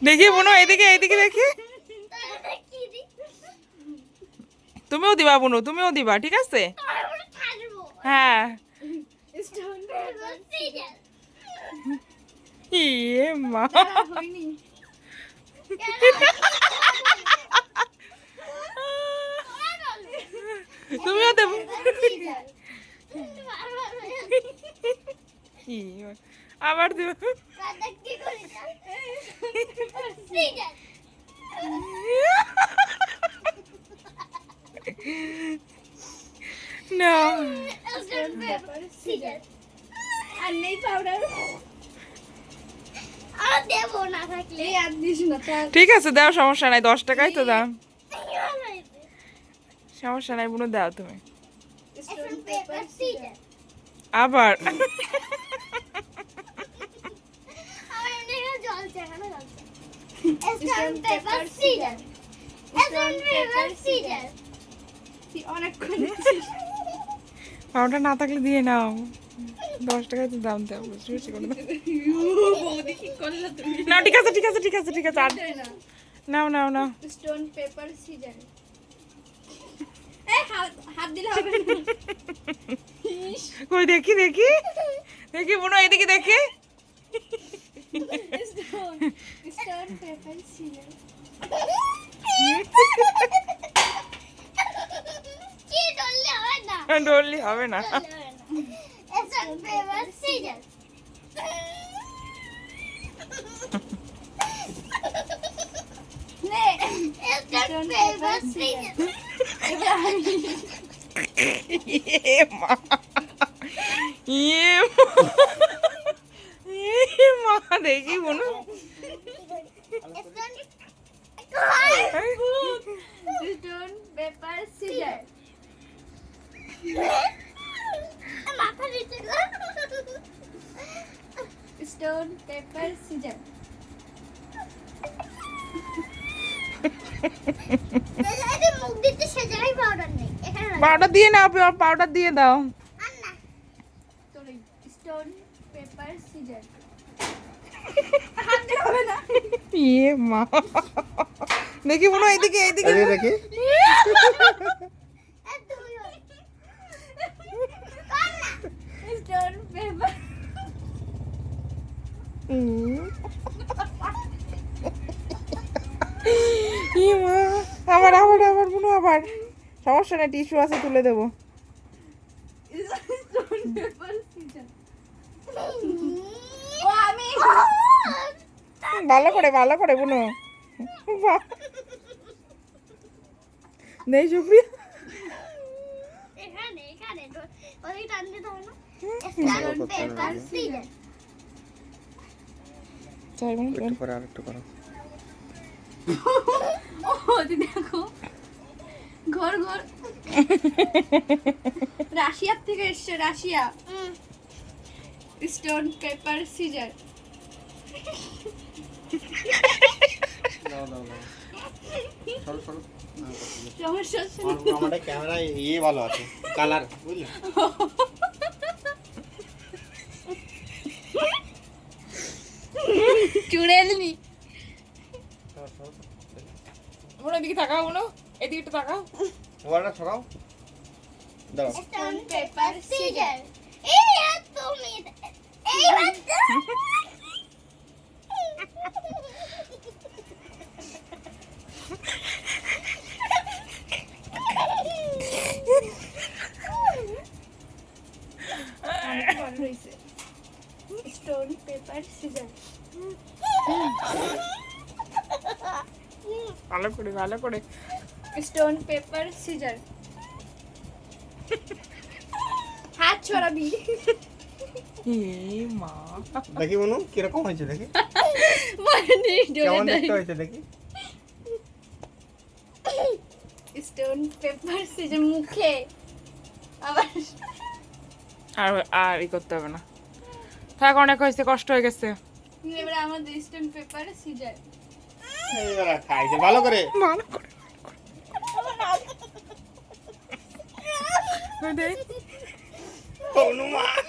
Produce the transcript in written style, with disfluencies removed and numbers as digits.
দেখি বুনু, এদিকে এদিকে দেখি। তুমিও দিবা বুনু, তুমিও দিবা, ঠিক আছে? হ্যাঁ। ইয়ে মা, তুমিও দেবো। আবার দেবো। না, আর নেই পাউডার। আর দেব না থাকলে আর দিস না। ঠিক আছে দাও, সমস্যা নাই, 10 টাকাই তো দাম, সমস্যা নাই বুনু, দাও তুমি। আবার পাউডার না থাকলে দিয়ে নাও, 10 টাকায় তো দাম দাও, বেশি বেশি করে দাও। না ঠিক আছে ঠিক আছে ঠিক আছে ঠিক আছে, আর নাও নাও নাও। Stone paper scissor. এই হাত দিলে হবে না। কই দেখি দেখি দেখি বুনু, এদিকে দেখি। Stone paper caesar. কি ডললে হবে না? ডললি হবে না। Stone paper caesar. নে স্টোন পেপার সিজার। ইয়ে মা, ইয়ে মা, ইয়ে মা, দেখি বুনু। Stone paper caesar. মাথা নিচে কর। Stone paper caesar. এখানে মুখ দিতে সে জায়গায় পাউডার নেই। এখানে পাউডার দিয়ে নাও, পাউডার দিয়ে দাও। আন্না তোর স্টোন পেপার সিজার। হাত দিয়ে হবে না। ইয়ে মা, দেখি বুনু, এদিকে এদিকে দেখি। Stone paper. ইয়ে মা, আবার আবার আবার বুনু, আবার সমস্যা নেই, টিস্যু আছে, তুলে দেবো। Stone paper caesar. ও আমি ভালো করে বুনু। নেই সুপ্রিয়া। এখানে এখানে ওই টান দিতে হবে না। Stone paper caesar. চাই বুনু, একটু করে আর একটু করো। ও দেখো ঘর ঘর রাশিয়া থেকে এসছে, রাশিয়া। Stone paper caesar. দাও দাও দাও। সরো সরো। সমস্যা হচ্ছে না। আমাদের ক্যামেরায় ইয়ে ভালো আছে, কালার, বুঝলে? চুড়েলনি। বুনু এদিকে তাকাও, বুনু এদিকে একটু তাকাও। ওয়াটা সরাও। দাও। Stone paper scissor. এই হাত তুমি এই হাত স্টোন পেপার সিজার। ভালো করে। Stone paper caesar. হাত ছড়াবি। ইয়ে মা, দেখি বনু কিরকম হয়েছে, দেখি মানে কেমন দেখতে হয়েছে, দেখি। স্টোন পেপার সিজার মুখে আবার। আর আর ই করতে হবে না, থাক, অনেক হয়েছে, কষ্ট হয়ে গেছে। এবারে আমাদের স্টোন পেপার সিজার। এইবার খাইছে ভালো করে। ভালো করে ওটাই। অনুমান